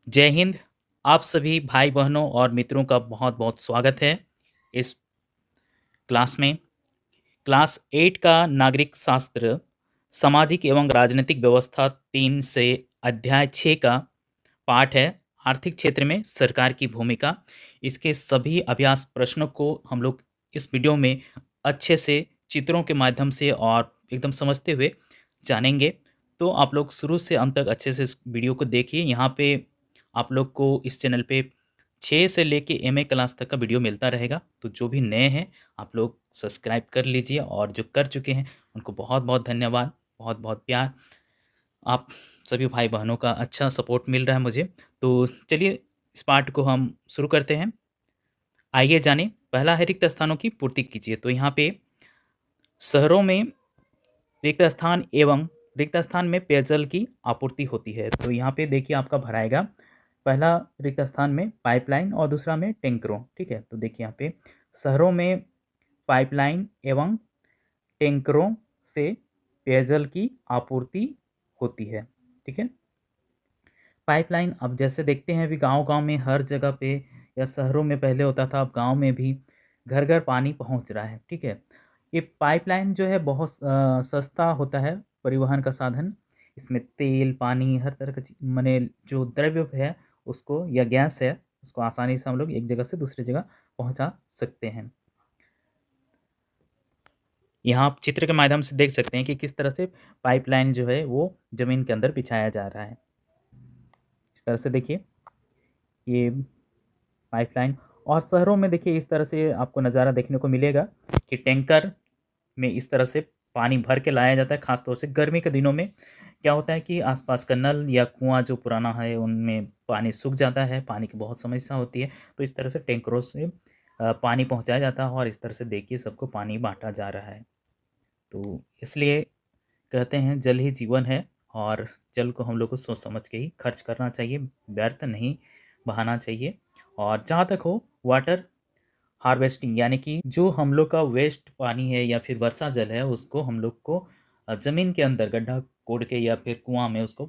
जय हिंद। आप सभी भाई बहनों और मित्रों का बहुत बहुत स्वागत है इस क्लास में। क्लास 8 का नागरिक शास्त्र सामाजिक एवं राजनीतिक व्यवस्था 3 से अध्याय 6 का पाठ है आर्थिक क्षेत्र में सरकार की भूमिका। इसके सभी अभ्यास प्रश्नों को हम लोग इस वीडियो में अच्छे से चित्रों के माध्यम से और एकदम समझते हुए जानेंगे। तो आप लोग शुरू से अंत तक अच्छे से इस वीडियो को देखिए। यहाँ पे आप लोग को इस चैनल पे 6 से लेके एमए क्लास तक का वीडियो मिलता रहेगा। तो जो भी नए हैं आप लोग सब्सक्राइब कर लीजिए और जो कर चुके हैं उनको बहुत बहुत धन्यवाद, बहुत बहुत प्यार। आप सभी भाई बहनों का अच्छा सपोर्ट मिल रहा है मुझे। तो चलिए इस पार्ट को हम शुरू करते हैं। आइए जानें, पहला है रिक्त स्थानों की पूर्ति कीजिए। तो यहाँ पे शहरों में रिक्त स्थान एवं रिक्त स्थान में पेयजल की आपूर्ति होती है। तो यहाँ पे देखिए आपका भराएगा, पहला रिक्त स्थान में पाइपलाइन और दूसरा में टैंकरों। ठीक है, तो देखिए यहाँ पे शहरों में पाइपलाइन एवं टैंकरों से पेयजल की आपूर्ति होती है। ठीक है, पाइपलाइन अब जैसे देखते हैं अभी गांव-गांव में हर जगह पे, या शहरों में पहले होता था, अब गांव में भी घर-घर पानी पहुंच रहा है। ठीक है, ये पाइपलाइन जो है बहुत सस्ता होता है परिवहन का साधन। इसमें तेल, पानी, हर तरह का माने जो द्रव्य है उसको, या गैस है उसको आसानी से हम लोग एक जगह से दूसरी जगह पहुंचा सकते हैं। यहाँ आप चित्र के माध्यम से देख सकते हैं कि किस तरह से पाइपलाइन जो है वो ज़मीन के अंदर बिछाया जा रहा है। इस तरह से देखिए ये पाइपलाइन। और शहरों में देखिए इस तरह से आपको नज़ारा देखने को मिलेगा कि टैंकर में इस तरह से पानी भर के लाया जाता है। ख़ास तौर से गर्मी के दिनों में क्या होता है कि आसपास का नल या कुआं जो पुराना है उनमें पानी सूख जाता है, पानी की बहुत समस्या होती है। तो इस तरह से टैंकरों से पानी पहुंचाया जाता है और इस तरह से देखिए सबको पानी बांटा जा रहा है। तो इसलिए कहते हैं जल ही जीवन है, और जल को हम लोग को सोच समझ के ही खर्च करना चाहिए, व्यर्थ नहीं बहाना चाहिए। और जहाँ तक हो वाटर हार्वेस्टिंग, यानी कि जो हम लोग का वेस्ट पानी है या फिर वर्षा जल है उसको हम लोग को ज़मीन के अंदर गड्ढा कोड़ के या फिर कुआं में उसको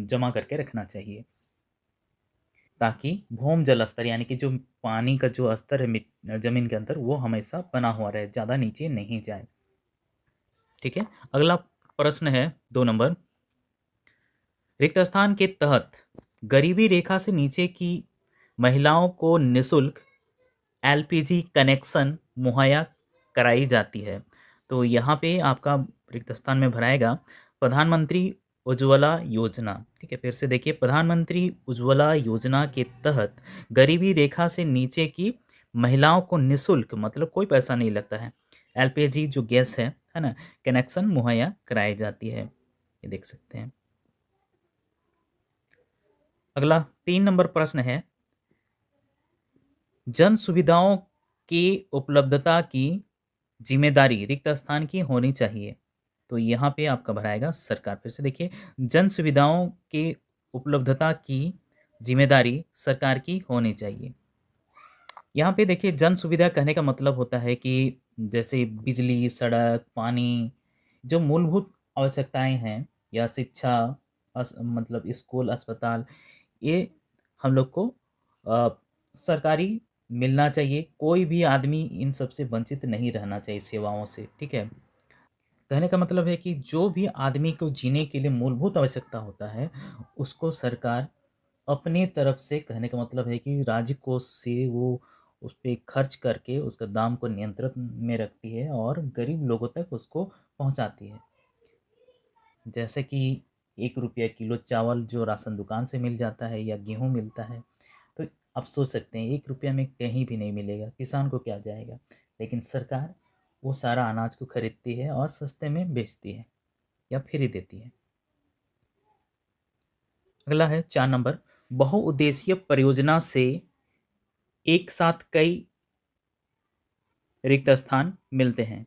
जमा करके रखना चाहिए, ताकि भूम जल स्तर यानी कि जो पानी का जो स्तर है ज़मीन के अंदर वो हमेशा बना हुआ रहे, ज़्यादा नीचे नहीं जाए। ठीक है, अगला प्रश्न है 2 नंबर। रिक्त स्थान के तहत गरीबी रेखा से नीचे की महिलाओं को निःशुल्क एलपीजी कनेक्शन मुहैया कराई जाती है। तो यहाँ पे आपका रिक्त स्थान में भराएगा प्रधानमंत्री उज्ज्वला योजना। ठीक है, फिर से देखिए, प्रधानमंत्री उज्ज्वला योजना के तहत गरीबी रेखा से नीचे की महिलाओं को निःशुल्क, मतलब कोई पैसा नहीं लगता है, एलपीजी जो गैस है ना, कनेक्शन मुहैया कराई जाती है। ये देख सकते हैं। अगला 3 नंबर प्रश्न है, जन सुविधाओं की उपलब्धता की जिम्मेदारी रिक्त स्थान की होनी चाहिए। तो यहाँ पे आपका भराएगा सरकार। फिर से देखिए, जन सुविधाओं की उपलब्धता की जिम्मेदारी सरकार की होनी चाहिए। यहाँ पे देखिए जन सुविधा कहने का मतलब होता है कि जैसे बिजली, सड़क, पानी, जो मूलभूत आवश्यकताएं हैं, या शिक्षा, मतलब स्कूल, अस्पताल, ये हम लोग को अ, सरकारी मिलना चाहिए। कोई भी आदमी इन सब से वंचित नहीं रहना चाहिए सेवाओं से। ठीक है, कहने का मतलब है कि जो भी आदमी को जीने के लिए मूलभूत आवश्यकता होता है उसको सरकार अपनी तरफ से, कहने का मतलब है कि राज्य कोष से वो उस पे खर्च करके उसका दाम को नियंत्रण में रखती है और गरीब लोगों तक उसको पहुंचाती है। जैसे कि 1 रुपया किलो चावल जो राशन दुकान से मिल जाता है, या गेहूँ मिलता है, तो आप सोच सकते हैं 1 रुपया में कहीं भी नहीं मिलेगा, किसान को क्या जाएगा। लेकिन सरकार वो सारा अनाज को खरीदती है और सस्ते में बेचती है या फ्री देती है। अगला है 4 नंबर, बहुउद्देशीय परियोजना से एक साथ कई रिक्त स्थान मिलते हैं।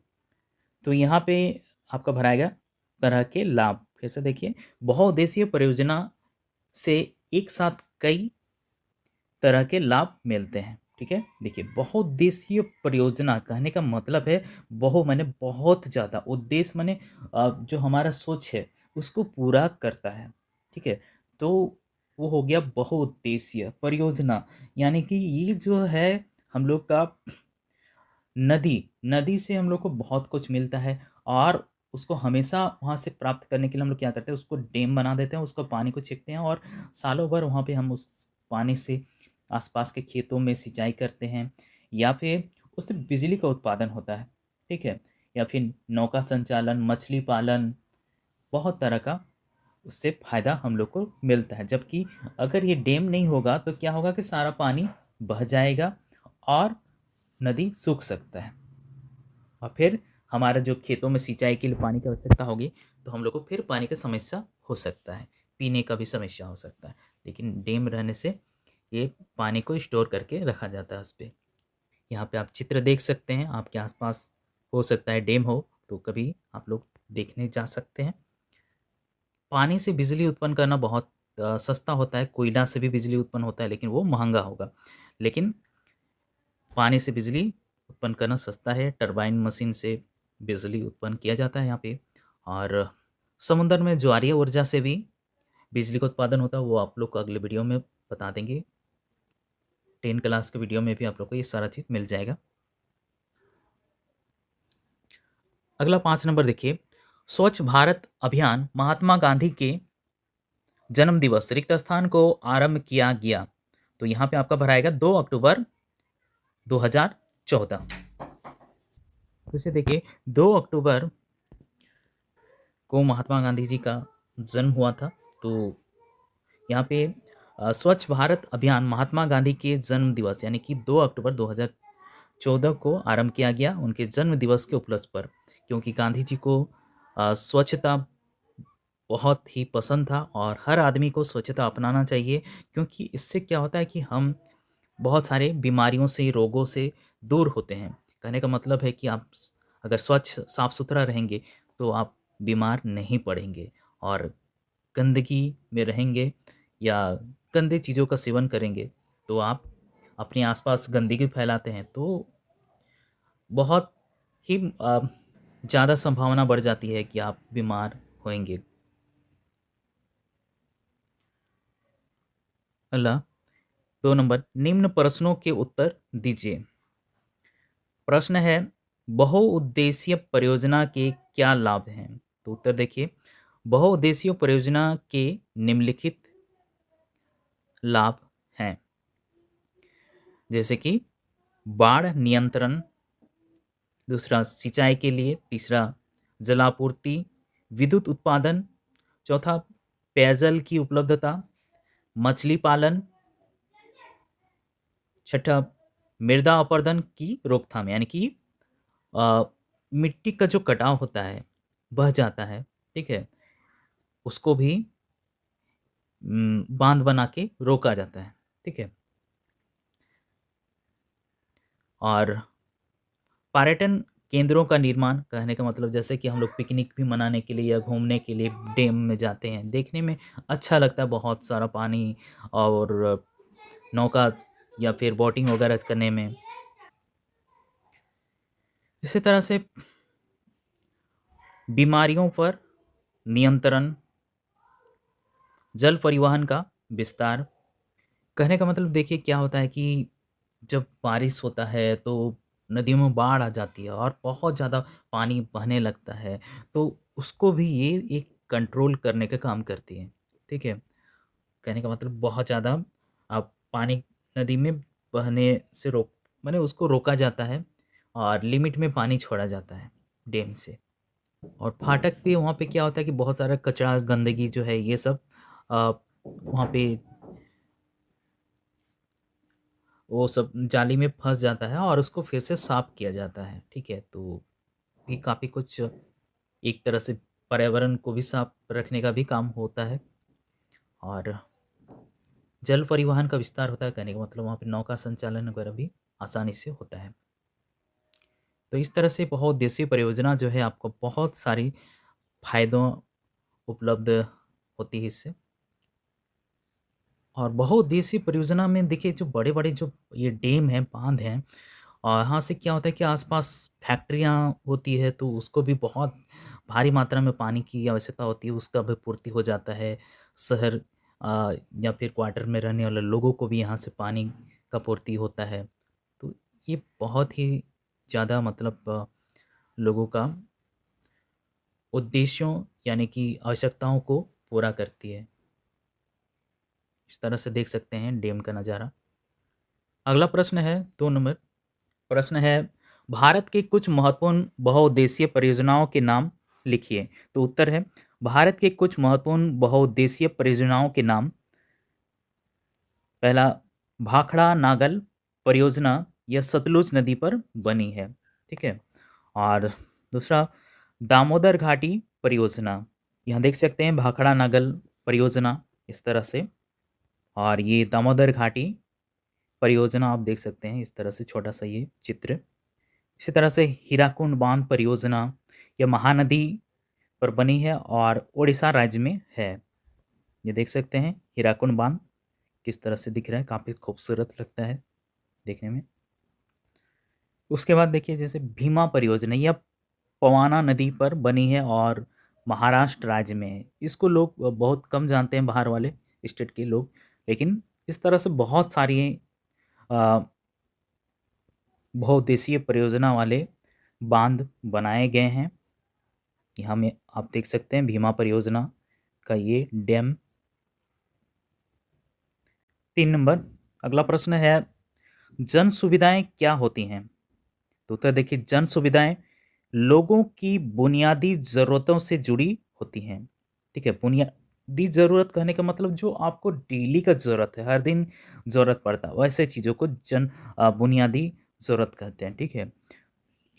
तो यहाँ पे आपका भराएगा तरह के लाभ। फिर से देखिए, बहुउद्देशीय परियोजना से एक साथ कई तरह के लाभ मिलते हैं। ठीक है, देखिए बहुउद्देशीय परियोजना कहने का मतलब है बहु माने बहुत ज़्यादा, उद्देश्य माने जो हमारा सोच है उसको पूरा करता है। ठीक है, तो वो हो गया बहुउद्देशीय परियोजना। यानी कि ये जो है हम लोग का नदी, नदी से हम लोग को बहुत कुछ मिलता है और उसको हमेशा वहाँ से प्राप्त करने के लिए हम लोग क्या करते हैं, उसको डैम बना देते हैं, उसको पानी को छींकते हैं और सालों भर वहाँ पे हम उस पानी से आस-पास के खेतों में सिंचाई करते हैं या फिर उससे बिजली का उत्पादन होता है, ठीक है? या फिर नौका संचालन, मछली पालन, बहुत तरह का उससे फ़ायदा हम लोग को मिलता है। जबकि अगर ये डैम नहीं होगा तो क्या होगा कि सारा पानी बह जाएगा और नदी सूख सकता है। और फिर हमारा जो खेतों में सिंचाई के लिए पानी की आवश्यकता होगी, तो हम लोग को फिर पानी की समस्या हो सकता है, पीने का भी समस्या हो सकता है। लेकिन डैम रहने से ये पानी को स्टोर करके रखा जाता है उसपे। यहाँ पे आप चित्र देख सकते हैं, आपके आस-पास हो सकता है डैम हो, तो कभी आप लोग देखने जा सकते हैं। पानी से बिजली उत्पन्न करना बहुत सस्ता होता है, कोयला से भी बिजली उत्पन्न होता है, लेकिन वो महँगा होगा। लेकिन पानी से बिजली उत्पन्न करना सस्ता है, टरबाइन मशीन से बिजली उत्पन्न किया जाता है यहाँ पे और समुद्र में ज्वारीय ऊर्जा से भी बिजली का उत्पादन होता है, वो आप लोग को अगले वीडियो में बता देंगे। 10 क्लास के वीडियो में भी आप लोग को ये सारा चीज़ मिल जाएगा। अगला 5 नंबर देखिए, स्वच्छ भारत अभियान महात्मा गांधी के जन्म दिवस रिक्त स्थान को आरंभ किया गया। तो यहाँ पे आपका भरा आएगा 2 अक्टूबर 2014। फिर से देखिए 2 अक्टूबर को महात्मा गांधी जी का जन्म हुआ था। तो यहाँ पे स्वच्छ भारत अभियान महात्मा गांधी के जन्म दिवस यानी कि 2 अक्टूबर 2014 को आरंभ किया गया उनके जन्म दिवस के उपलक्ष्य पर, क्योंकि गांधी जी को स्वच्छता बहुत ही पसंद था और हर आदमी को स्वच्छता अपनाना चाहिए, क्योंकि इससे क्या होता है कि हम बहुत सारे बीमारियों से, रोगों से दूर होते हैं। कहने का मतलब है कि आप अगर स्वच्छ, साफ-सुथरा रहेंगे, तो आप बीमार नहीं पड़ेंगे और गंदगी में रहेंगे या गंदे चीज़ों का सेवन करेंगे, तो आप अपने आस-पास गंदगी फैलाते हैं, तो बहुत ही ज़्यादा संभावना बढ़ जाती है कि आप बीमार होएँगे। अगला 2 नंबर निम्न प्रश्नों के उत्तर दीजिए। प्रश्न है बहुउद्देशीय परियोजना के क्या लाभ हैं? तो उत्तर देखिए बहुउद्देशीय परियोजना के निम्नलिखित लाभ हैं, जैसे कि बाढ़ नियंत्रण, दूसरा सिंचाई के लिए, तीसरा जलापूर्ति, विद्युत उत्पादन, चौथा पेयजल की उपलब्धता, मछली पालन, छठा मृदा अपरदन की रोकथाम यानी कि अ, मिट्टी का जो कटाव होता है, बह जाता है, ठीक है? उसको भी बाँध बना के रोका जाता है, ठीक है? और पर्यटन केंद्रों का निर्माण कहने का मतलब जैसे कि हम लोग पिकनिक भी मनाने के लिए या घूमने के लिए डैम में जाते हैं, देखने में अच्छा लगता है बहुत सारा पानी और नौका या फिर बोटिंग वगैरह करने में। इसी तरह से बीमारियों पर नियंत्रण, जल परिवहन का विस्तार। कहने का मतलब देखिए क्या होता है कि जब बारिश होता है तो नदियों में बाढ़ आ जाती है और बहुत ज़्यादा पानी बहने लगता है, तो उसको भी ये एक कंट्रोल करने का काम करती है, ठीक है? कहने का मतलब बहुत ज़्यादा आप पानी नदी में बहने से रोक माने उसको रोका जाता है और लिमिट में पानी छोड़ा जाता है डैम से। और फाटक पे वहाँ पे क्या होता है कि बहुत सारा कचरा, गंदगी जो है ये सब वहाँ पे वो सब जाली में फँस जाता है और उसको फिर से साफ़ किया जाता है, ठीक है? तो ये काफ़ी कुछ एक तरह से पर्यावरण को भी साफ़ रखने का भी काम होता है और जल परिवहन का विस्तार होता है, कहने का मतलब वहाँ पे नौका संचालन वगैरह भी आसानी से होता है। तो इस तरह से बहुउद्देशीय परियोजना जो है आपको बहुत सारी फ़ायदों उपलब्ध होती है इससे। और बहुउद्देशीय परियोजना में देखिए जो बड़े-बड़े जो ये डैम हैं, बाँध हैं और यहाँ से क्या होता है कि आस-पास फैक्ट्रियाँ होती है तो उसको भी बहुत भारी मात्रा में पानी की आवश्यकता होती है, उसका भी पूर्ति हो जाता है। शहर या फिर क्वार्टर में रहने वाले लोगों को भी यहाँ से पानी का पूर्ति होता है। तो ये बहुत ही ज़्यादा मतलब लोगों का उद्देश्यों यानी कि आवश्यकताओं को पूरा करती है। इस तरह से देख सकते हैं डैम का नज़ारा। अगला प्रश्न है 2 नंबर, प्रश्न है भारत के कुछ महत्वपूर्ण बहुउद्देशीय परियोजनाओं के नाम लिखिए। तो उत्तर है भारत के कुछ महत्वपूर्ण बहुउद्देशीय परियोजनाओं के नाम। पहला, भाखड़ा नागल परियोजना, यह सतलुज नदी पर बनी है, ठीक है। और दूसरा, दामोदर घाटी परियोजना, यहाँ देख सकते हैं भाखड़ा नागल परियोजना इस तरह से, और ये दामोदर घाटी परियोजना आप देख सकते हैं इस तरह से, छोटा सा ये चित्र। इसी तरह से हीराकुंड बांध परियोजना, यह महानदी पर बनी है और उड़ीसा राज्य में है। ये देख सकते हैं हीराकुंड बांध किस तरह से दिख रहा है, काफ़ी खूबसूरत लगता है देखने में। उसके बाद देखिए जैसे भीमा परियोजना, यह पवाना नदी पर बनी है और महाराष्ट्र राज्य में है। इसको लोग बहुत कम जानते हैं बाहर वाले स्टेट के लोग, लेकिन इस तरह से बहुत सारी अ, बहुउद्देशीय परियोजना वाले बांध बनाए गए हैं। यहाँ में आप देख सकते हैं भीमा परियोजना का ये डैम। 3 नंबर, अगला प्रश्न है जन सुविधाएं क्या होती हैं? तो उत्तर देखिए जन सुविधाएं लोगों की बुनियादी ज़रूरतों से जुड़ी होती हैं, ठीक है। बुनियादी ज़रूरत कहने का मतलब जो आपको डेली का ज़रूरत है, हर दिन ज़रूरत पड़ता है, वैसे चीज़ों को बुनियादी ज़रूरत कहते हैं, ठीक है।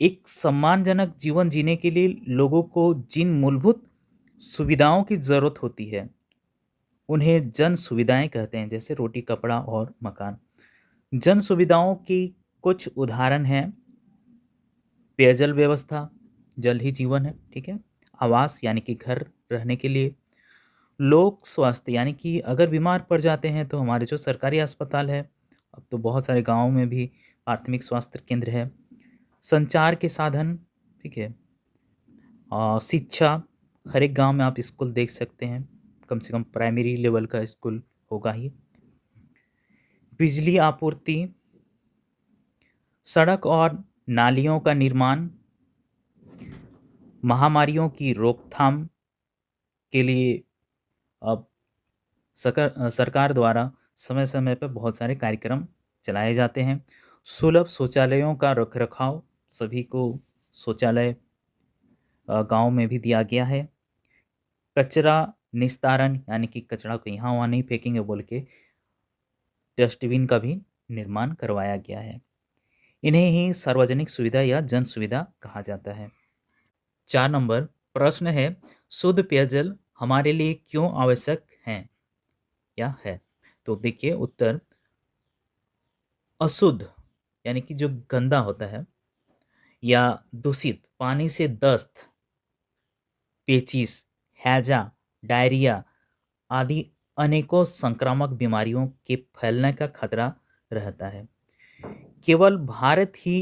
एक सम्मानजनक जीवन जीने के लिए लोगों को जिन मूलभूत सुविधाओं की ज़रूरत होती है, उन्हें जन सुविधाएं कहते हैं, जैसे रोटी, कपड़ा और मकान। जन सुविधाओं की कुछ उदाहरण हैं पेयजल व्यवस्था, जल ही जीवन है, ठीक है। आवास यानी कि घर रहने के लिए, लोक स्वास्थ्य यानी कि अगर बीमार पड़ जाते हैं तो हमारे जो सरकारी अस्पताल है, अब तो बहुत सारे गाँव में भी प्राथमिक स्वास्थ्य केंद्र है। संचार के साधन, ठीक है। शिक्षा, हर एक गाँव में आप स्कूल देख सकते हैं, कम से कम प्राइमरी लेवल का स्कूल होगा ही। बिजली आपूर्ति, सड़क और नालियों का निर्माण, महामारियों की रोकथाम के लिए अब सरकार द्वारा समय-समय पर बहुत सारे कार्यक्रम चलाए जाते हैं। सुलभ शौचालयों का रखरखाव, सभी को शौचालय गाँव में भी दिया गया है। कचरा निस्तारण यानी कि कचरा को यहाँ-वहाँ नहीं फेंकेंगे बोल के डस्टबिन का भी निर्माण करवाया गया है। इन्हें ही सार्वजनिक सुविधा या जन सुविधा कहा जाता है। 4 नंबर प्रश्न है शुद्ध पेयजल हमारे लिए क्यों आवश्यक है या है? तो देखिए उत्तर अशुद्ध यानी कि जो गंदा होता है या दूषित पानी से दस्त, पेचिश, हैजा, डायरिया आदि अनेकों संक्रामक बीमारियों के फैलने का खतरा रहता है। केवल भारत ही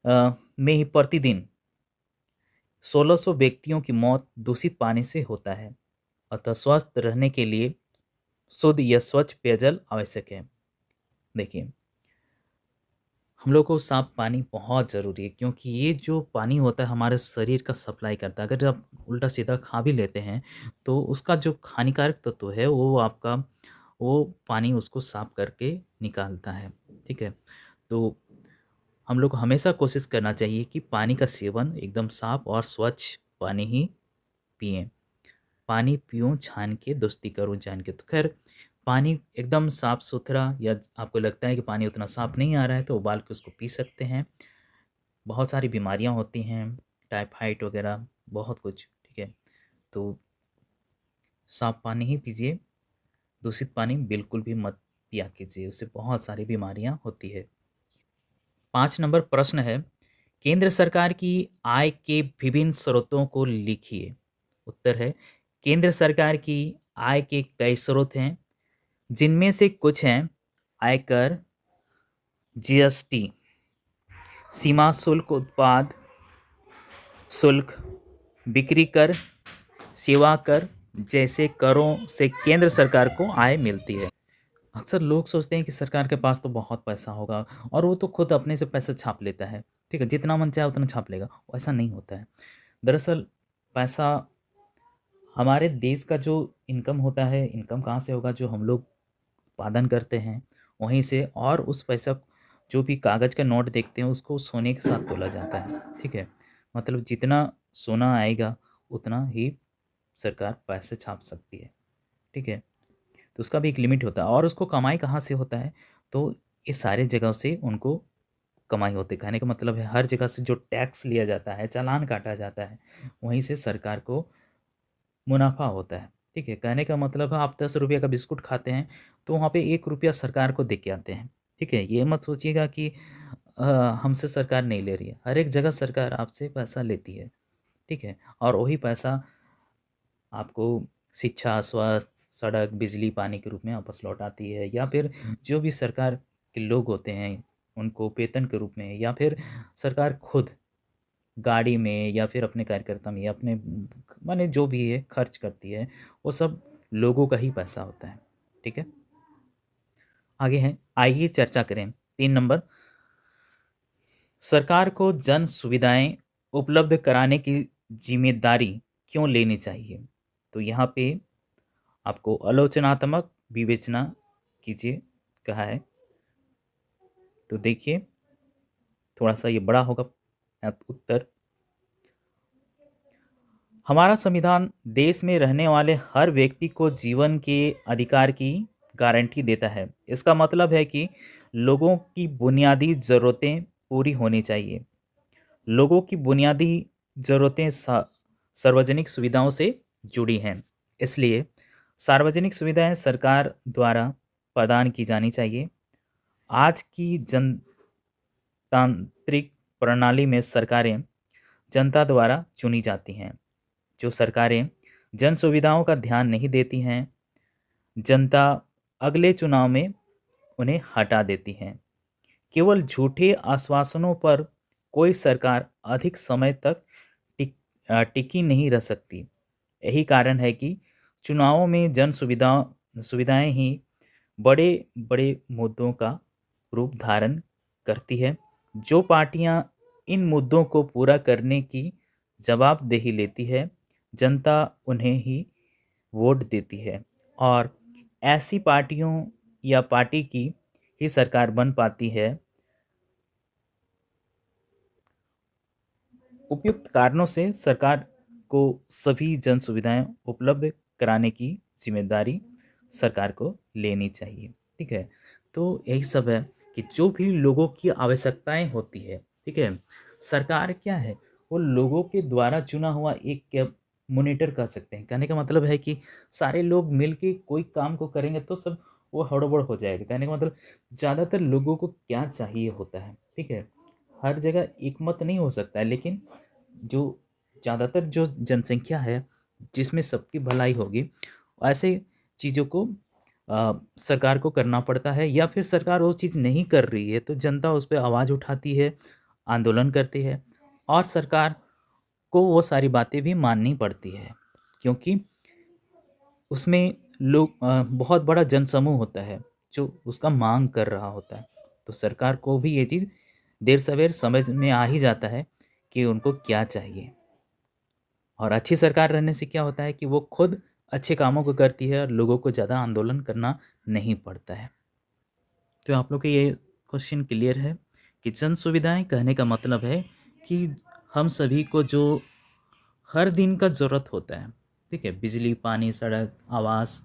में ही प्रतिदिन 1600 व्यक्तियों की मौत दूषित पानी से होता है। अतः स्वस्थ रहने के लिए शुद्ध या स्वच्छ पेयजल आवश्यक है। देखिए हम लोग को साफ पानी बहुत ज़रूरी है क्योंकि ये जो पानी होता है हमारे शरीर का सप्लाई करता है। अगर आप उल्टा सीधा खा भी लेते हैं तो उसका जो हानिकारक तत्व है वो आपका वो पानी उसको साफ करके निकालता है, ठीक है। तो हम लोग को हमेशा कोशिश करना चाहिए कि पानी का सेवन एकदम साफ और स्वच्छ पानी ही पिएं। पानी पीऊँ छान के दोस्ती करूँ जान के। तो ख़ैर पानी एकदम साफ़-सुथरा या आपको लगता है कि पानी उतना साफ़ नहीं आ रहा है तो उबाल के उसको पी सकते हैं। बहुत सारी बीमारियाँ होती हैं, टाइफाइड वग़ैरह बहुत कुछ, ठीक है। तो साफ़ पानी ही पीजिए, दूषित पानी बिल्कुल भी मत पिया कीजिए, उससे बहुत सारी बीमारियाँ होती है। 5 नंबर प्रश्न है, केंद्र सरकार की आय के विभिन्न स्रोतों को लिखिए। उत्तर है, केंद्र सरकार की आय के कई स्रोत हैं, जिनमें से कुछ हैं आयकर, जीएसटी, सीमा शुल्क, उत्पाद शुल्क, बिक्री कर, सेवा कर, जैसे करों से केंद्र सरकार को आय मिलती है। अक्सर लोग सोचते हैं कि सरकार के पास तो बहुत पैसा होगा और वो तो खुद अपने से पैसा छाप लेता है, ठीक है? जितना मन चाहे उतना छाप लेगा, ऐसा नहीं होता है। दरअसल पैसा हमारे देश का जो इनकम होता है, इनकम कहाँ से होगा? जो हम लोग उत्पादन करते हैं, वहीं से। और उस पैसा जो भी कागज़ का नोट देखते हैं, उसको सोने के साथ तोला जाता है, ठीक है? मतलब जितना सोना आएगा, उतना ही सरकार पैसे छाप सकती है, ठीक है? तो उसका भी एक लिमिट होता है और उसको कमाई कहाँ से होता है? तो ये सारे जगहों से उनको कमाई होती है। कहने का मतलब है हर जगह से जो टैक्स लिया जाता है, चालान काटा जाता है, वहीं से सरकार को मुनाफ़ा होता है, ठीक है? कहने का मतलब है आप ₹10 का बिस्कुट खाते हैं, तो वहाँ पे ₹1 सरकार को दे के आते हैं, ठीक है? ये मत सोचिएगा कि अ, हमसे सरकार नहीं ले रही है। हर एक जगह सरकार आपसे पैसा लेती है, ठीक है? और वही पैसा आपको शिक्षा, स्वास्थ्य, सड़क, बिजली, पानी के रूप में वापस लौट आती है, या फिर जो भी सरकार के लोग होते हैं, उनको वेतन के रूप में, या फिर सरकार खुद गाड़ी में या फिर अपने कार्यकर्ता में या अपने माने जो भी है खर्च करती है, वो सब लोगों का ही पैसा होता है, ठीक है? आगे हैं, आइए चर्चा करें 3 नंबर, सरकार को जन सुविधाएँ उपलब्ध कराने की ज़िम्मेदारी क्यों लेनी चाहिए? तो यहाँ पे आपको आलोचनात्मक विवेचना कीजिए कहा है। तो देखिए, थोड़ा-सा ये बड़ा होगा उत्तर। हमारा संविधान देश में रहने वाले हर व्यक्ति को जीवन के अधिकार की गारंटी देता है। इसका मतलब है कि लोगों की बुनियादी ज़रूरतें पूरी होनी चाहिए। लोगों की बुनियादी ज़रूरतें सार्वजनिक सुविधाओं से जुड़ी हैं। इसलिए सार्वजनिक सुविधाएं सरकार द्वारा प्रदान की जानी चाहिए। आज की जनतांत्रिक प्रणाली में सरकारें जनता द्वारा चुनी जाती हैं। जो सरकारें जन सुविधाओं का ध्यान नहीं देती हैं, जनता अगले चुनाव में उन्हें हटा देती हैं। केवल झूठे आश्वासनों पर कोई सरकार अधिक समय तक टिकी नहीं रह सकती। यही कारण है कि चुनावों में जन सुविधाएं ही बड़े बड़े मुद्दों का रूप धारण करती है। जो पार्टियां इन मुद्दों को पूरा करने की जवाबदेही लेती है, जनता उन्हें ही वोट देती है और ऐसी पार्टियों या पार्टी की ही सरकार बन पाती है। उपयुक्त कारणों से सरकार को सभी जन सुविधाएं उपलब्ध कराने की जिम्मेदारी सरकार को लेनी चाहिए, ठीक है? तो यही सब है कि जो भी लोगों की आवश्यकताएं होती है, ठीक है? सरकार क्या है? वो लोगों के द्वारा चुना हुआ एक क्या मॉनिटर कह सकते हैं। कहने का मतलब है कि सारे लोग मिल के कोई काम को करेंगे तो सब वो हड़बड़ हो जाएगा। कहने का मतलब ज़्यादातर लोगों को क्या चाहिए होता है, ठीक है? हर जगह एक मत नहीं हो सकता है, लेकिन जो ज़्यादातर जो जनसंख्या है, जिसमें सबकी भलाई होगी, ऐसे चीज़ों को सरकार को करना पड़ता है, या फिर सरकार वो चीज़ नहीं कर रही है, तो जनता उस पे आवाज़ उठाती है, आंदोलन करती है और सरकार को वो सारी बातें भी माननी पड़ती है, क्योंकि उसमें बहुत बड़ा जनसमूह होता है, जो उसका माँग कर रहा होता है। तो सरकार को भी ये चीज़ देर-सवेर समझ में आ ही जाता है कि उनको क्या चाहिए। और अच्छी सरकार रहने से क्या होता है कि वो खुद अच्छे कामों को करती है और लोगों को ज़्यादा आंदोलन करना नहीं पड़ता है। तो आप लोग के ये क्वेश्चन क्लियर है कि जन सुविधाएँ कहने का मतलब है कि हम सभी को जो हर दिन का ज़रूरत होता है, ठीक है? बिजली, पानी, सड़क, आवास,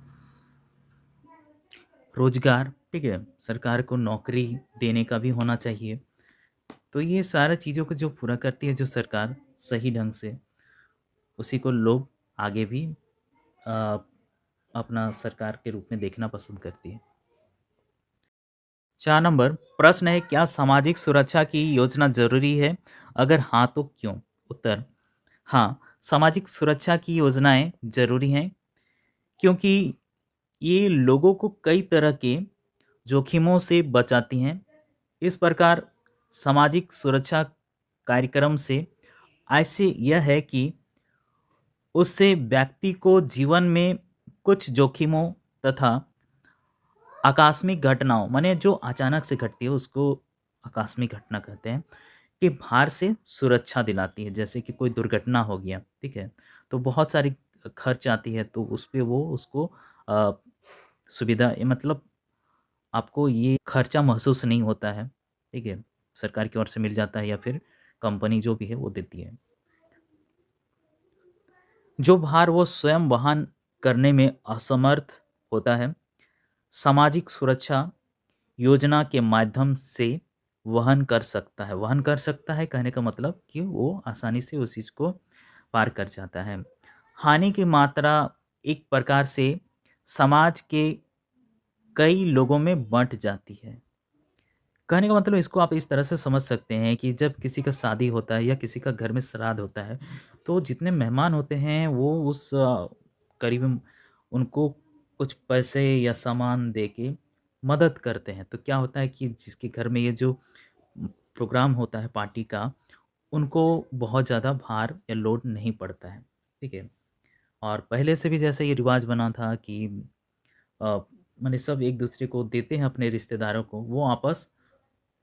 रोज़गार, ठीक है? सरकार को नौकरी देने का भी होना चाहिए। तो ये सारा चीज़ों को जो पूरा करती है जो सरकार सही ढंग से, उसी को लोग आगे भी अ, अपना सरकार के रूप में देखना पसंद करती है। 4 नंबर प्रश्न है, क्या सामाजिक सुरक्षा की योजना ज़रूरी है? अगर हाँ, तो क्यों? उत्तर, हाँ, सामाजिक सुरक्षा की योजनाएँ ज़रूरी हैं, क्योंकि ये लोगों को कई तरह के जोखिमों से बचाती हैं। इस प्रकार सामाजिक सुरक्षा कार्यक्रम से ऐसे यह है कि उससे व्यक्ति को जीवन में कुछ जोखिमों तथा आकस्मिक घटनाओं माने जो अचानक से घटती है उसको आकस्मिक घटना कहते हैं कि भार से सुरक्षा दिलाती है। जैसे कि कोई दुर्घटना हो गया, ठीक है? तो बहुत सारी खर्च आती है तो उस पे वो उसको अ, सुविधा ये मतलब आपको ये खर्चा महसूस नहीं होता है, ठीक है? सरकार की ओर से मिल जाता है या फिर कंपनी जो भी है वो देती है। जो भार वो स्वयं वहन करने में असमर्थ होता है, सामाजिक सुरक्षा योजना के माध्यम से वहन कर सकता है। वहन कर सकता है कहने का मतलब कि वो आसानी से उस चीज़ को पार कर जाता है। हानि की मात्रा एक प्रकार से समाज के कई लोगों में बँट जाती है। कहने का मतलब इसको आप इस तरह से समझ सकते हैं कि जब किसी का शादी होता है या किसी का घर में श्राद्ध होता है, तो जितने मेहमान होते हैं वो उस करीब उनको कुछ पैसे या सामान दे के मदद करते हैं। तो क्या होता है कि जिसके घर में ये जो प्रोग्राम होता है पार्टी का, उनको बहुत ज़्यादा भार या लोड नहीं पड़ता है। ठीक है? और पहले से भी जैसे ये रिवाज बना था कि अ, माने सब एक-दूसरे को देते हैं अपने रिश्तेदारों को, वो आपस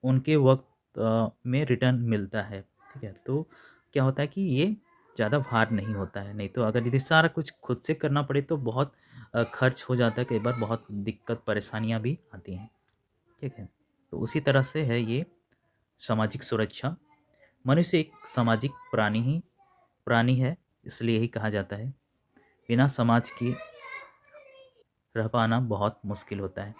उनके वक़्त में रिटर्न मिलता है, ठीक है? तो क्या होता है कि ये ज़्यादा भार नहीं होता है, नहीं तो अगर यदि सारा कुछ खुद से करना पड़े तो बहुत खर्च हो जाता है, कई बार बहुत दिक्कत परेशानियाँ भी आती हैं, ठीक है? तो उसी तरह से है ये सामाजिक सुरक्षा। मनुष्य एक सामाजिक प्राणी है, इसलिए यही कहा जाता है, बिना समाज के रह पाना बहुत मुश्किल होता है।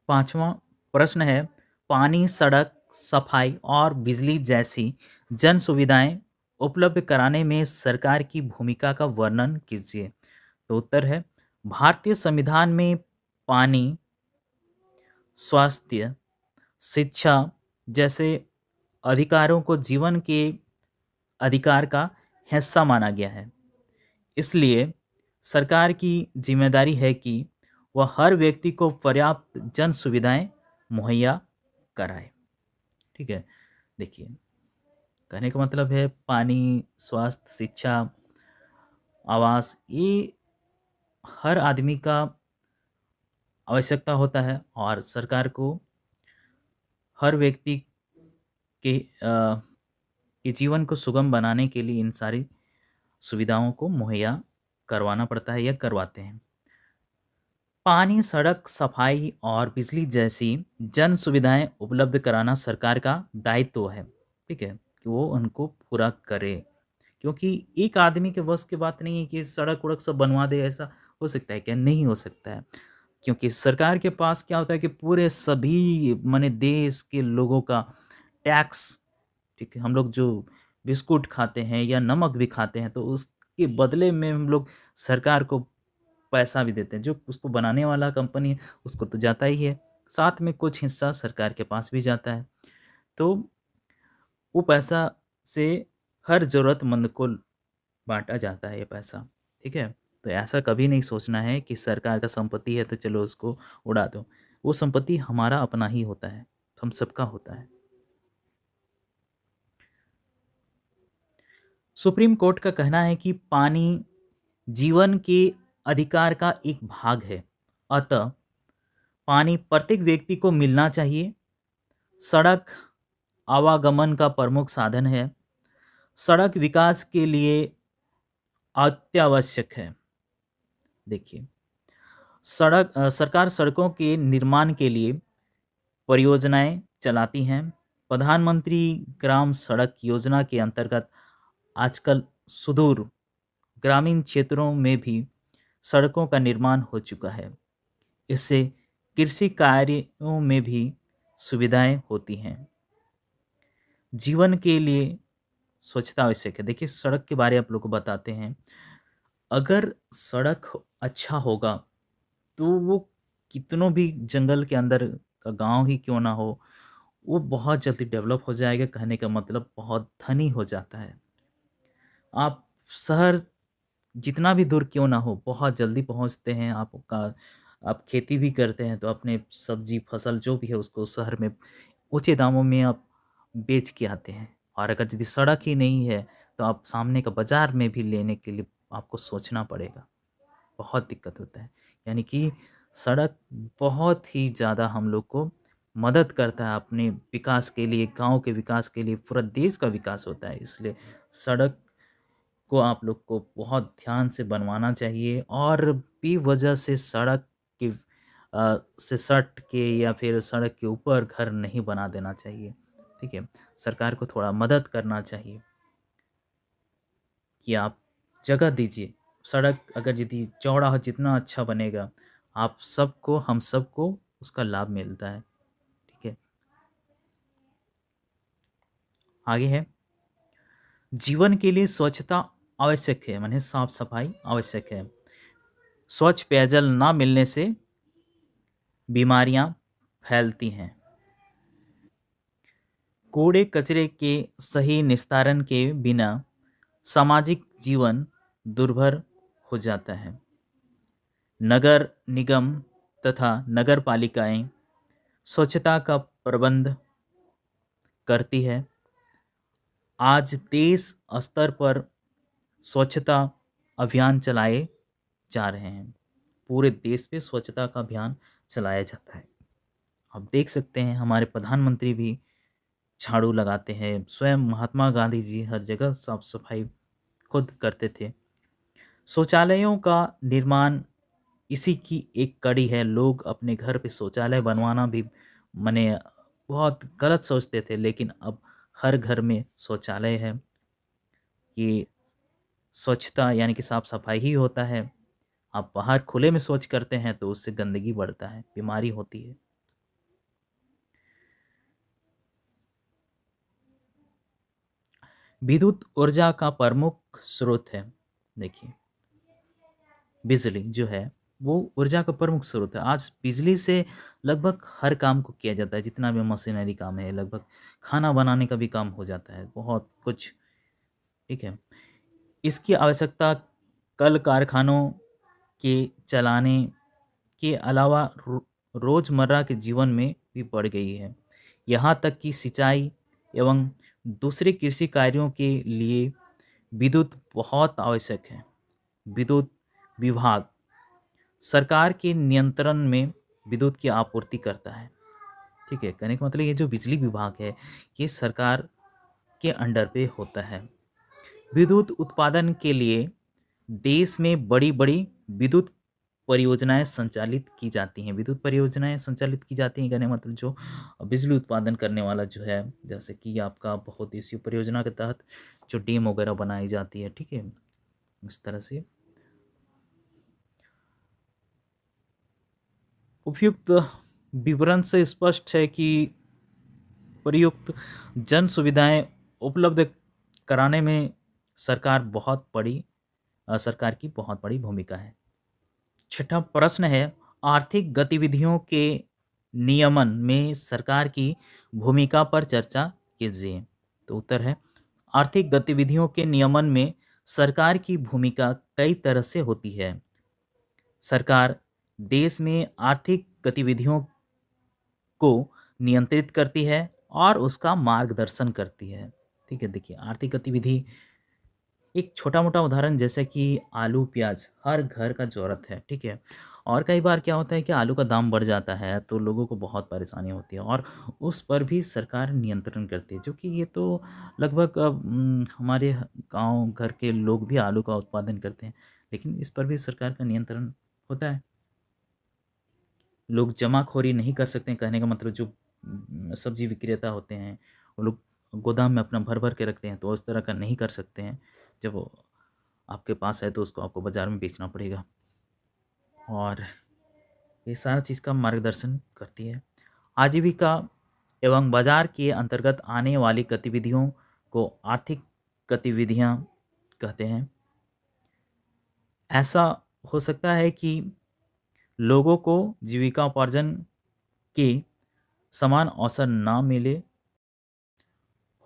5वां प्रश्न है, पानी, सड़क, सफाई और बिजली जैसी जन सुविधाएं उपलब्ध कराने में सरकार की भूमिका का वर्णन कीजिए। तो उत्तर है, भारतीय संविधान में पानी, स्वास्थ्य, शिक्षा जैसे अधिकारों को जीवन के अधिकार का हिस्सा माना गया है। इसलिए सरकार की जिम्मेदारी है कि वह हर व्यक्ति को पर्याप्त जन सुविधाएं मुहैया कराए। ठीक है? देखिए, कहने का मतलब है पानी, स्वास्थ्य, शिक्षा, आवास ये हर आदमी का आवश्यकता होता है और सरकार को हर व्यक्ति के के जीवन को सुगम बनाने के लिए इन सारी सुविधाओं को मुहैया करवाना पड़ता है या करवाते हैं। पानी, सड़क, सफाई और बिजली जैसी जन सुविधाएं उपलब्ध कराना सरकार का दायित्व है, ठीक है? कि वो उनको पूरा करे। क्योंकि एक आदमी के बस की बात नहीं है कि सड़क-वड़क सब बनवा दे, ऐसा हो सकता है क्या? नहीं हो सकता है। क्योंकि सरकार के पास क्या होता है कि पूरे सभी माने देश के लोगों का टैक्स, ठीक है? हम लोग जो बिस्कुट खाते हैं या नमक भी खाते हैं, तो उसके बदले में हम लोग सरकार को पैसा भी देते हैं। जो उसको बनाने वाला कंपनी है, उसको तो जाता ही है। साथ में कुछ हिस्सा सरकार के पास भी जाता है। तो वो पैसा से हर ज़रूरतमंद को बाँटा जाता है ये पैसा, ठीक है? तो ऐसा कभी नहीं सोचना है कि सरकार का संपत्ति है तो चलो उसको उड़ा दो। वो संपत्ति हमारा अपना ही होता है, हम सबका होता है। सुप्रीम कोर्ट का कहना है कि पानी जीवन के अधिकार का एक भाग है। अतः पानी प्रत्येक व्यक्ति को मिलना चाहिए। सड़क आवागमन का प्रमुख साधन है। सड़क विकास के लिए अत्यावश्यक है। देखिए, सरकार सड़कों के निर्माण के लिए परियोजनाएं चलाती हैं। प्रधानमंत्री ग्राम सड़क योजना के अंतर्गत आजकल सुदूर ग्रामीण क्षेत्रों में भी सड़कों का निर्माण हो चुका है। इससे कृषि कार्यों में भी सुविधाएं होती हैं। जीवन के लिए स्वच्छता आवश्यक है। देखिए, सड़क के बारे आप लोग को बताते हैं। अगर सड़क अच्छा होगा तो वो कितनों भी जंगल के अंदर का गाँव ही क्यों ना हो, वो बहुत जल्दी डेवलप हो जाएगा। कहने का मतलब बहुत धनी हो जाता है। आप शहर जितना भी दूर क्यों ना हो, बहुत जल्दी पहुँचते हैं। आप खेती भी करते हैं तो अपने सब्ज़ी फसल जो भी है उसको शहर में ऊँचे दामों में आप बेच के आते हैं। और अगर यदि सड़क ही नहीं है तो आप सामने का बाज़ार में भी लेने के लिए आपको सोचना पड़ेगा। बहुत दिक्कत होता है। यानी कि सड़क बहुत ही ज़्यादा हम लोग को मदद करता है अपने विकास के लिए, गाँव के विकास के लिए, पूरा देश का विकास होता है। इसलिए सड़क को आप लोग को बहुत ध्यान से बनवाना चाहिए और बेवजह से सड़क के से सट के या फिर सड़क के ऊपर घर नहीं बना देना चाहिए, ठीक है? सरकार को थोड़ा मदद करना चाहिए कि आप जगह दीजिए। सड़क अगर यदि चौड़ा हो जितना अच्छा बनेगा, आप सबको हम सबको उसका लाभ मिलता है, ठीक है? आगे है, जीवन के लिए स्वच्छता आवश्यक है, माने साफ-सफाई आवश्यक है। स्वच्छ पेयजल ना मिलने से बीमारियाँ फैलती हैं। कूड़े-कचरे के सही निस्तारण के बिना सामाजिक जीवन दुर्भर हो जाता है। नगर निगम तथा नगर पालिकाएँ स्वच्छता का प्रबंध करती है। आज देश स्तर पर स्वच्छता अभियान चलाए जा रहे हैं। पूरे देश पे स्वच्छता का अभियान चलाया जाता है। आप देख सकते हैं हमारे प्रधानमंत्री भी झाड़ू लगाते हैं। स्वयं महात्मा गांधी जी हर जगह साफ-सफाई खुद करते थे। शौचालयों का निर्माण इसी की एक कड़ी है। लोग अपने घर पे शौचालय बनवाना भी माने बहुत गलत सोचते थे, लेकिन अब हर घर में शौचालय है। ये स्वच्छता यानी कि साफ-सफाई ही होता है। आप बाहर खुले में शौच करते हैं तो उससे गंदगी बढ़ता है, बीमारी होती है। विद्युत ऊर्जा का प्रमुख स्रोत है। देखिए, बिजली जो है वो ऊर्जा का प्रमुख स्रोत है। आज बिजली से लगभग हर काम को किया जाता है, जितना भी मशीनरी काम है, लगभग खाना बनाने का भी काम हो जाता है, बहुत कुछ, ठीक है। इसकी आवश्यकता कल कारखानों के चलाने के अलावा रोज़मर्रा के जीवन में भी बढ़ गई है। यहाँ तक कि सिंचाई एवं दूसरे कृषि कार्यों के लिए विद्युत बहुत आवश्यक है। विद्युत विभाग सरकार के नियंत्रण में विद्युत की आपूर्ति करता है, ठीक है? कहने का मतलब ये जो बिजली विभाग है, ये सरकार के अंडर पे होता है। विद्युत उत्पादन के लिए देश में बड़ी-बड़ी विद्युत परियोजनाएँ संचालित की जाती हैं। विद्युत परियोजनाएँ संचालित की जाती हैं, कहने का मतलब जो बिजली उत्पादन करने वाला जो है, जैसे कि आपका बहुउद्देशीय परियोजना के तहत जो डैम वगैरह बनाई जाती है, ठीक है? इस तरह से उपयुक्त विवरण से स्पष्ट है कि प्रयुक्त जन सुविधाएँ उपलब्ध कराने में सरकार की बहुत बड़ी भूमिका है। छठा प्रश्न है, आर्थिक गतिविधियों के नियमन में सरकार की भूमिका पर चर्चा कीजिए। तो उत्तर है, आर्थिक गतिविधियों के नियमन में सरकार की भूमिका कई तरह से होती है। सरकार देश में आर्थिक गतिविधियों को नियंत्रित करती है और उसका मार्गदर्शन करती है। ठीक है, देखिए आर्थिक गतिविधि एक छोटा-मोटा उदाहरण जैसे कि आलू, प्याज़ हर घर का ज़रूरत है, ठीक है? और कई बार क्या होता है कि आलू का दाम बढ़ जाता है, तो लोगों को बहुत परेशानी होती है और उस पर भी सरकार नियंत्रण करती है, जो कि ये तो लगभग हमारे गाँव घर के लोग भी आलू का उत्पादन करते हैं, लेकिन इस पर भी सरकार का नियंत्रण होता है। लोग जमाखोरी नहीं कर सकते हैं, कहने का मतलब जो सब्ज़ी विक्रेता होते हैं, वो लोग गोदाम में अपना भर-भर के रखते हैं, तो उस तरह का नहीं कर सकते हैं। जब वो आपके पास है तो उसको आपको बाज़ार में बेचना पड़ेगा और ये सारा चीज़ का मार्गदर्शन करती है। आजीविका एवं बाज़ार के अंतर्गत आने वाली गतिविधियों को आर्थिक गतिविधियाँ कहते हैं। ऐसा हो सकता है कि लोगों को जीविकापार्जन के समान अवसर ना मिले।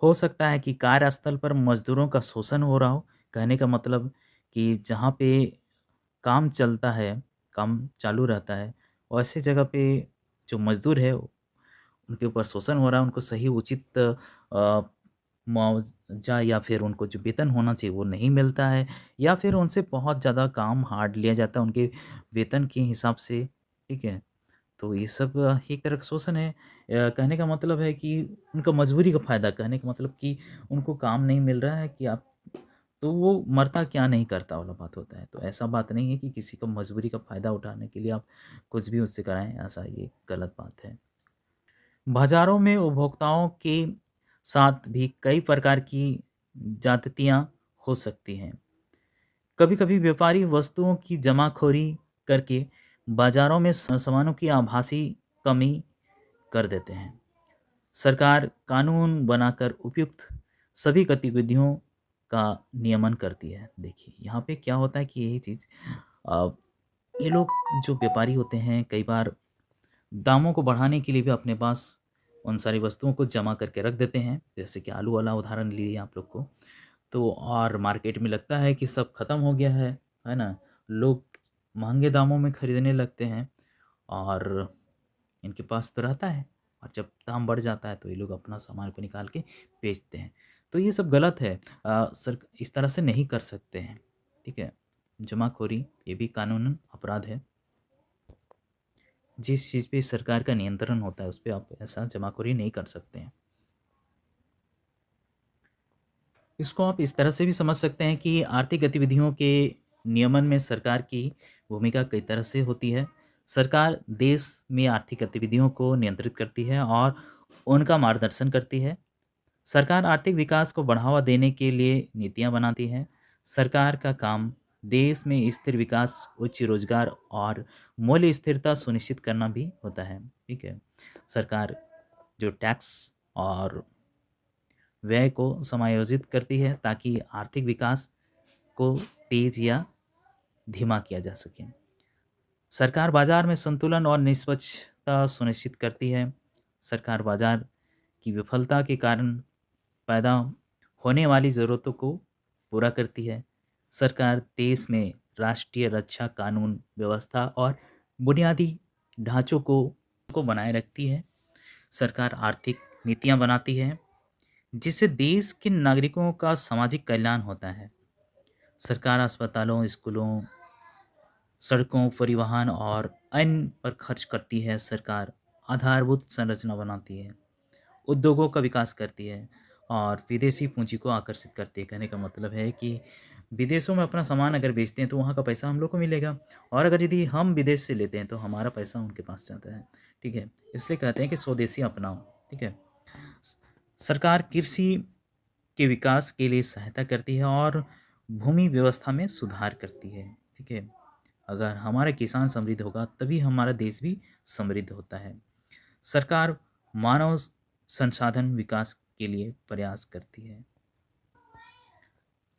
हो सकता है कि कार्यस्थल पर मज़दूरों का शोषण हो रहा हो। कहने का मतलब कि जहाँ पे काम चलता है, काम चालू रहता है, वैसे जगह पे जो मज़दूर है, उनके ऊपर शोषण हो रहा है, उनको सही उचित मुआवज़ा या फिर उनको जो वेतन होना चाहिए वो नहीं मिलता है, या फिर उनसे बहुत ज़्यादा काम हार्ड लिया जाता है उनके वेतन के हिसाब से, ठीक है? तो ये सब एक तरह का शोषण है। कहने का मतलब है कि उनका मजबूरी का फ़ायदा, कहने का मतलब कि उनको काम नहीं मिल रहा है कि आप, तो वो मरता क्या नहीं करता वाला बात होता है। तो ऐसा बात नहीं है कि किसी का मजबूरी का फ़ायदा उठाने के लिए आप कुछ भी उससे कराएँ, ऐसा ये गलत बात है। बाज़ारों में उपभोक्ताओं के साथ भी कई प्रकार की ज़्यादतियाँ हो सकती हैं। कभी-कभी व्यापारी वस्तुओं की जमाखोरी करके बाज़ारों में सामानों की आभासी कमी कर देते हैं। सरकार कानून बनाकर उपयुक्त सभी गतिविधियों का नियमन करती है। देखिए, यहाँ पे क्या होता है कि यही चीज़ अ, ये लोग जो व्यापारी होते हैं कई बार दामों को बढ़ाने के लिए भी अपने पास उन सारी वस्तुओं को जमा करके रख देते हैं। जैसे कि आलू वाला उदाहरण लिए आप लोग को। तो और मार्केट में लगता है कि सब खत्म हो गया है ना? लोग महँगे दामों में खरीदने लगते हैं और इनके पास तो रहता है, और जब दाम बढ़ जाता है तो ये लोग अपना सामान को निकाल के बेचते हैं। तो ये सब गलत है। सर इस तरह से नहीं कर सकते हैं, ठीक है? जमाखोरी ये भी कानूनन अपराध है। जिस चीज़ पे सरकार का नियंत्रण होता है, उस पे आप ऐसा जमाखोरी नहीं कर सकते हैं। इसको आप इस तरह से भी समझ सकते हैं कि आर्थिक गतिविधियों के नियमन में सरकार की भूमिका कई तरह से होती है। सरकार देश में आर्थिक गतिविधियों को नियंत्रित करती है और उनका मार्गदर्शन करती है। सरकार आर्थिक विकास को बढ़ावा देने के लिए नीतियाँ बनाती है। सरकार का काम देश में स्थिर विकास, उच्च रोजगार और मूल्य स्थिरता सुनिश्चित करना भी होता है। ठीक है? सरकार जो टैक्स और व्यय को समायोजित करती है ताकि आर्थिक विकास को तेज या धीमा किया जा सके। सरकार बाजार में संतुलन और निष्पक्षता सुनिश्चित करती है। सरकार बाजार की विफलता के कारण पैदा होने वाली ज़रूरतों को पूरा करती है। सरकार देश में राष्ट्रीय रक्षा कानून व्यवस्था और बुनियादी ढांचों को बनाए रखती है। सरकार आर्थिक नीतियां बनाती है जिससे देश के नागरिकों का सामाजिक कल्याण होता है। सरकार अस्पतालों, स्कूलों, सड़कों, परिवहन और अन्य पर खर्च करती है। सरकार आधारभूत संरचना बनाती है, उद्योगों का विकास करती है और विदेशी पूंजी को आकर्षित करती है। कहने का मतलब है कि विदेशों में अपना सामान अगर बेचते हैं तो वहाँ का पैसा हम लोग को मिलेगा, और अगर यदि हम विदेश से लेते हैं तो हमारा पैसा उनके पास जाता है। ठीक है? इसलिए कहते हैं कि स्वदेशी अपनाओ। ठीक है? स- सरकार कृषि के विकास के लिए सहायता करती है और भूमि व्यवस्था में सुधार करती है। ठीक है? अगर हमारा किसान समृद्ध होगा तभी हमारा देश भी समृद्ध होता है। सरकार मानव संसाधन विकास के लिए प्रयास करती है।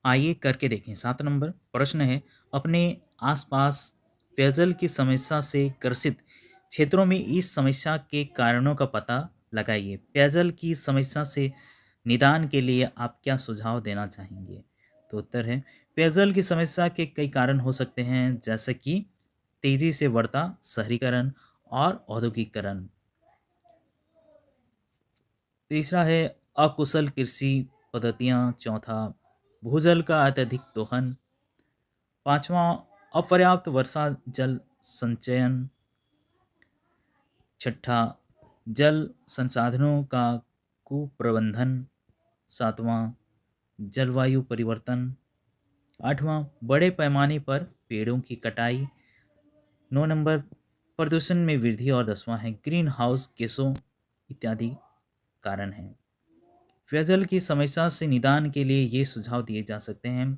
आइए करके देखें। 7 नंबर प्रश्न है, अपने आसपास पेयजल की समस्या से ग्रसित क्षेत्रों में इस समस्या के कारणों का पता लगाइए। पेयजल की समस्या से निदान के लिए आप क्या सुझाव देना चाहेंगे? तो उत्तर है, पेयजल की समस्या के कई कारण हो सकते हैं, जैसे कि तेजी से बढ़ता शहरीकरण और औद्योगिकरण। तीसरा है अकुशल कृषि पद्धतियाँ। चौथा, भूजल का अत्यधिक दोहन। पांचवा, अपर्याप्त वर्षा जल संचयन। छठा, जल संसाधनों का कुप्रबंधन। सातवां, जलवायु परिवर्तन। आठवां, बड़े पैमाने पर पेड़ों की कटाई। 9 नंबर, प्रदूषण में वृद्धि। और 10वां है ग्रीन हाउस गैसों इत्यादि कारण हैं। पेयजल की समस्या से निदान के लिए ये सुझाव दिए जा सकते हैं।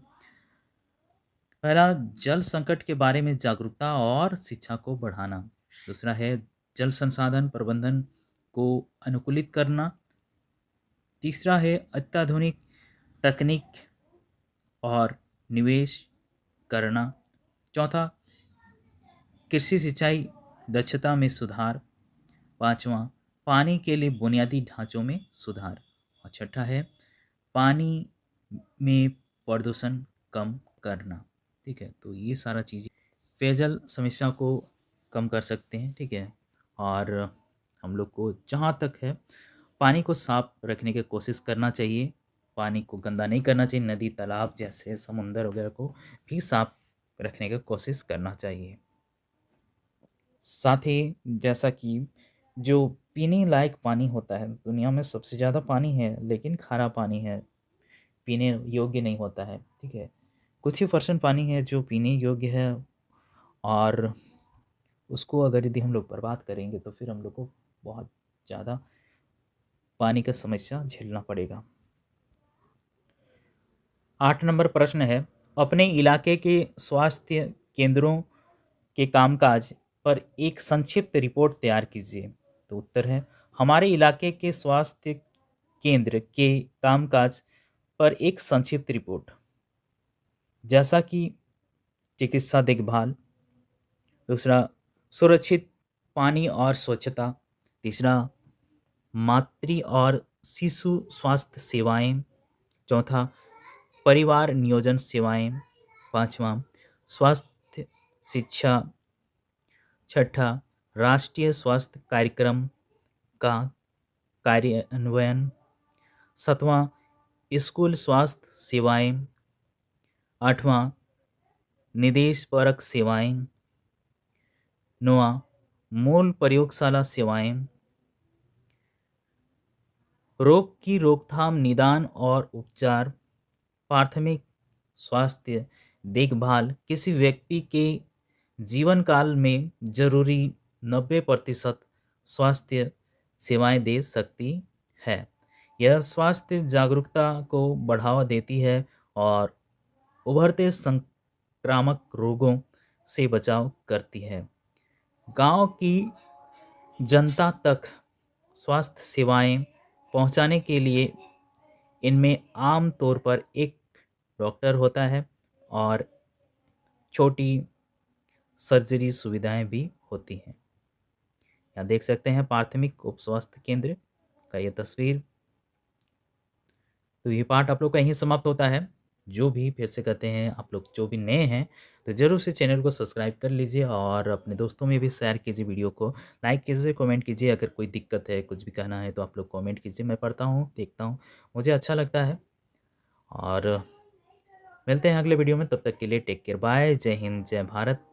पहला, जल संकट के बारे में जागरूकता और शिक्षा को बढ़ाना। दूसरा है जल संसाधन प्रबंधन को अनुकूलित करना। तीसरा है अत्याधुनिक तकनीक और निवेश करना। चौथा, कृषि सिंचाई दक्षता में सुधार। पांचवा, पानी के लिए बुनियादी ढांचों में सुधार। और छठा है पानी में प्रदूषण कम करना। ठीक है? तो ये सारा चीज़ें पेयजल समस्या को कम कर सकते हैं। ठीक है? और हम लोग को जहाँ तक है पानी को साफ रखने की कोशिश करना चाहिए। पानी को गंदा नहीं करना चाहिए, नदी, तालाब जैसे समुंदर वगैरह को भी साफ रखने की कोशिश करना चाहिए। साथ ही जैसा कि जो पीने लायक पानी होता है, दुनिया में सबसे ज़्यादा पानी है, लेकिन खारा पानी है, पीने योग्य नहीं होता है, ठीक है? कुछ ही परसेंट पानी है जो पीने योग्य है, और उसको अगर यदि हम लोग बर्बाद करेंगे तो फिर हम लोग को बहुत ज़्यादा पानी का समस्या झेलना पड़ेगा। 8 नंबर प्रश्न है, अपने इलाके के स्वास्थ्य केंद्रों के कामकाज पर एक संक्षिप्त रिपोर्ट तैयार कीजिए। तो उत्तर है, हमारे इलाके के स्वास्थ्य केंद्र के कामकाज पर एक संक्षिप्त रिपोर्ट, जैसा कि चिकित्सा देखभाल, दूसरा सुरक्षित पानी और स्वच्छता, तीसरा मातृ और शिशु स्वास्थ्य सेवाएं, चौथा परिवार नियोजन सेवाएं, पांचवा स्वास्थ्य शिक्षा, छठा राष्ट्रीय स्वास्थ्य कार्यक्रम का कार्यान्वयन, सातवां स्कूल स्वास्थ्य सेवाएं, आठवां निदेशपरक सेवाएं, नौवां मूल प्रयोगशाला सेवाएं, रोग की रोकथाम, निदान और उपचार, प्राथमिक स्वास्थ्य देखभाल किसी व्यक्ति के जीवन काल में जरूरी 90% स्वास्थ्य सेवाएं दे सकती है। यह स्वास्थ्य जागरूकता को बढ़ावा देती है और उभरते संक्रामक रोगों से बचाव करती है। गांव की जनता तक स्वास्थ्य सेवाएं पहुंचाने के लिए इनमें आम तौर पर एक डॉक्टर होता है और छोटी सर्जरी सुविधाएं भी होती हैं। यहाँ देख सकते हैं प्राथमिक उप स्वास्थ्य केंद्र का ये तस्वीर। तो ये पार्ट आप लोग का यहीं समाप्त होता है। जो भी फिर से कहते हैं, आप लोग जो भी नए हैं तो ज़रूर से चैनल को सब्सक्राइब कर लीजिए और अपने दोस्तों में भी शेयर कीजिए, वीडियो को लाइक कीजिए, कमेंट कीजिए। अगर कोई दिक्कत है, कुछ भी कहना है तो आप लोग कमेंट कीजिए, मैं पढ़ता हूँ, देखता हूँ, मुझे अच्छा लगता है। और मिलते हैं अगले वीडियो में, तब तक के लिए टेक केयर, बाय, जय हिंद, जय भारत।